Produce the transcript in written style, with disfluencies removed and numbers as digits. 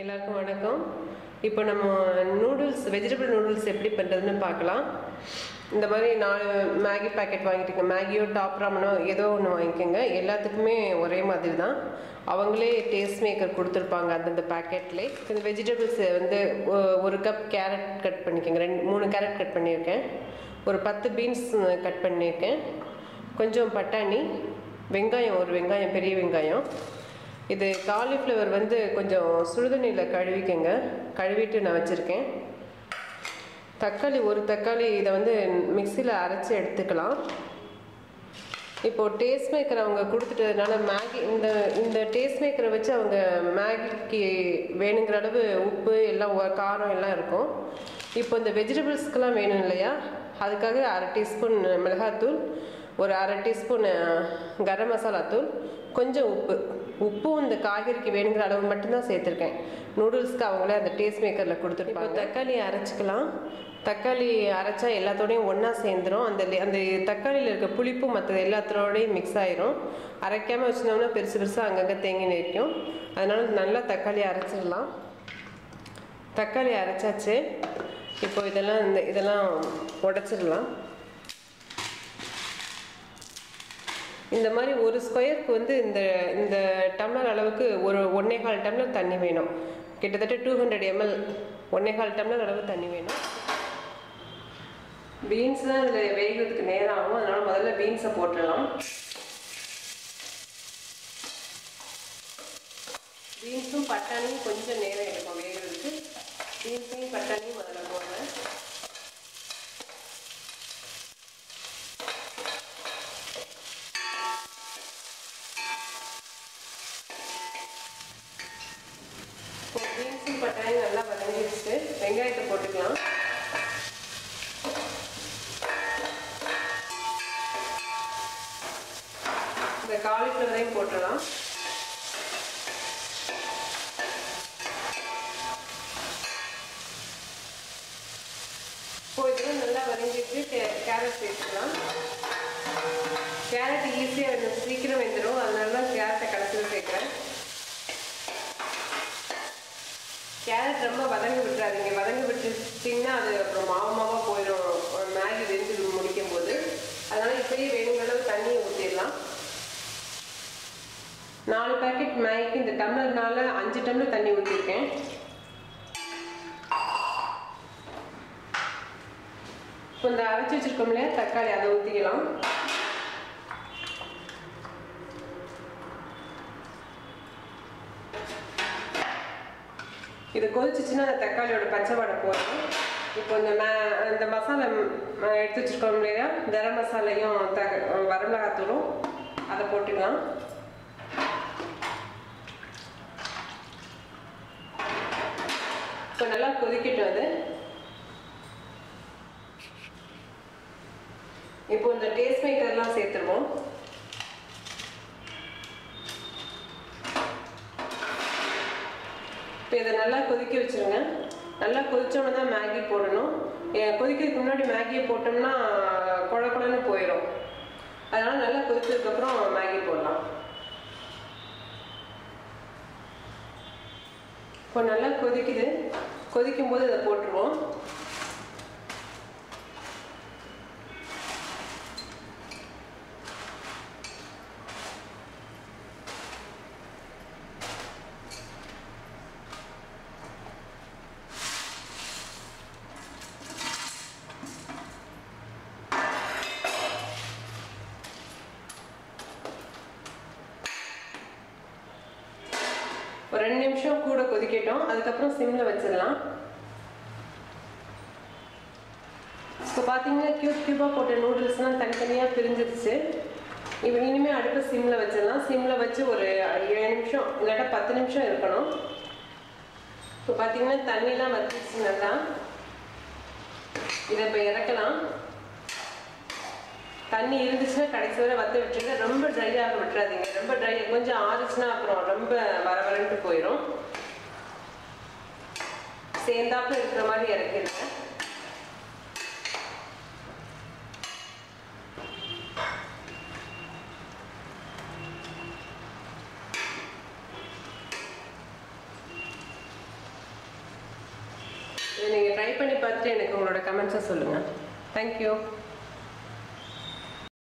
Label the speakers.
Speaker 1: எல்லாருக்கும் வணக்கம். இப்போ நம்ம நூடுல்ஸ் வெஜிடபிள் நூடுல்ஸ் எப்படி பண்ணுறதுன்னு பார்க்கலாம். இந்த மாதிரி 4 மேகி பேக்கெட் வாங்கிட்டுங்க. மேகியோ டாப் ராமனோ ஏதோ ஒன்று வாங்கிக்கோங்க. எல்லாத்துக்குமே ஒரே மாதிரி தான். அவங்களே டேஸ்ட் மேக்கர் கொடுத்துருப்பாங்க அந்தந்த பேக்கெட்லேயே. இந்த வெஜிடபிள்ஸ் வந்து 1 கப் கேரட் கட் பண்ணிக்கோங்க. 3 கேரட் கட் பண்ணியிருக்கேன். ஒரு 10 பீன்ஸ் கட் பண்ணியிருக்கேன். கொஞ்சம் பட்டாணி, வெங்காயம், ஒரு வெங்காயம், பெரிய வெங்காயம். இது காலிஃப்ளவர் வந்து கொஞ்சம் சுடுதண்ணியில் கழுவிக்கங்க. கழுவிட்டு நான் வச்சுருக்கேன். தக்காளி, ஒரு தக்காளி. இதை வந்து மிக்சியில் அரைச்சி எடுத்துக்கலாம். இப்போது டேஸ்ட் மேக்கர் அவங்க கொடுத்துட்டதுனால மேகி இந்த டேஸ்ட் மேக்கரை வச்சு அவங்க மேகிக்கு வேணுங்கிற அளவு உப்பு எல்லாம் காரம் எல்லாம் இருக்கும். இப்போ இந்த வெஜிடபிள்ஸ்க்கெலாம் வேணும் இல்லையா, அதுக்காக 1/2 டீஸ்பூன் மிளகாத்தூள், ஒரு 1/2 டீஸ்பூன் கரம் மசாலா தூள், கொஞ்சம் உப்பும் இந்த காய்கறிக்கு வேணுங்கிற அளவு மட்டும்தான் சேர்த்துருக்கேன். நூடுல்ஸ்க்கு அவங்களே அந்த டேஸ்ட் மேக்கரில் கொடுத்துருப்பாங்க. இப்போ தக்காளி அரைச்சிக்கலாம். தக்காளி அரைச்சா எல்லாத்தோடையும் ஒன்றா சேர்ந்துடும். அந்த தக்காளியில் இருக்க புளிப்பு மற்றது எல்லாத்தோடையும் மிக்ஸ் ஆயிரும். அரைக்காமல் வச்சுருந்தோம்னா பெருசு பெருசாக அங்கங்கே தேங்கி நிற்கும். அதனால நல்லா தக்காளி அரைச்சிடலாம். தக்காளி அரைச்சாச்சு. இப்போ இதெல்லாம் உடைச்சிடலாம். இந்த மாதிரி ஒரு ஸ்கொயருக்கு வந்து இந்த டம்ளர் அளவுக்கு ஒரு 1.25 டம்ளர் தண்ணி வேணும். கிட்டத்தட்ட 200 ml 1.25 டம்ளர் அளவு தண்ணி வேணும். பீன்ஸ் தான் இதில் வேகிறதுக்கு நேரம் ஆகும். அதனால முதல்ல பீன்ஸை போட்டுடலாம். பீன்ஸும் பட்டாணியும் கொஞ்சம் நேரம் எடுக்கும் வேகிறதுக்கு. பீன்ஸையும் பட்டாணியும் முதல்ல போடுறேன். பீன்ஸும் பட்டாணியும் நல்லா வதங்கி வச்சுட்டு வெங்காயத்தை போட்டுக்கலாம். இந்த காலிஃப்ளவரையும் போட்டுடலாம். இப்போ இதெல்லாம் நல்லா வதங்கிட்டு கேரட் சேர்த்துக்கலாம். கேரட் ஈஸியாக சீக்கிரம் வெந்துடும். அதனால தான் கேரட்டை கடைசியில் சேர்க்குறேன். கேரட் ரொம்ப வதங்க விட்டுறாதீங்க. வதங்க விட்டுட்டிங்கன்னா அது அப்புறம் மாவாக போயிடும் மேகி வெந்து முடிக்கும் போது. அதனால் இப்போயே வேணுங்கிற அளவு தண்ணியை ஊற்றிடலாம். 4 பேக்கெட் மேகிக்கு இந்த டம்ளர்னால 5 டம்ளர் தண்ணி ஊற்றிருக்கேன். இப்போ இந்த அரைச்சி வச்சுருக்கோம் இல்லையா தக்காளி, அதை ஊற்றிக்கலாம். இது கொதிச்சிச்சுன்னா அந்த தக்காளியோட பச்சை வாடை போயிடும். இப்போ இந்த மசாலா எடுத்து வச்சுருக்கோம் இல்லையா, கரம் மசாலையும் வரமிளகாத்தூளும் அதை போட்டுக்கலாம். இப்போ நல்லா கொதிக்கட்டும் அது. இப்போ இந்த டேஸ்ட் மேக்கர்லாம் சேர்த்துருவோம். இப்போ இதை நல்லா கொதிக்க வச்சுருங்க. நல்லா கொதிச்சோன்னு தான் மேகி போடணும். கொதிக்கிறதுக்கு முன்னாடி மேகியை போட்டோம்னா குழன்னு போயிடும். அதனால் நல்லா கொதிச்சதுக்கப்புறம் மேகி போடலாம். இப்போ நல்லா கொதிக்குது. கொதிக்கும் போது இதை போட்டுருவோம். ஒரு 2 நிமிஷம் கூட கொதிக்கட்டும். அதுக்கப்புறம் சிம்மில் வச்சிடலாம். இப்போ பார்த்தீங்கன்னா கியூபாக போட்ட நூடுல்ஸ்லாம் தனித்தனியாக பிரிஞ்சிருச்சு. இப்போ இனிமேல் அடுப்பு சிம்மில் வச்சிடலாம். சிம்மில் வச்சு ஒரு 7 நிமிஷம் இல்லாட்டா 10 நிமிஷம் இருக்கணும். இப்போ பார்த்தீங்கன்னா தண்ணிலாம் வச்சிருச்சு நல்லா. இதை இப்போ இறக்கலாம். தண்ணி இருந்துச்சுன்னா கடைசி வரை வற்ற விட்டுருங்க. ரொம்ப ட்ரையாக விட்டுறாதீங்க. ரொம்ப ட்ரை கொஞ்சம் ஆறுச்சுன்னா அப்புறம் ரொம்ப வரவரன்ட்டு போயிடும். சேர்ந்தாப்புல இருக்கிற மாதிரி இறக்கிடுங்க. பண்ணி பார்த்துட்டு எனக்கு உங்களோட கமெண்ட்ஸை சொல்லுங்கள். தேங்க்யூ.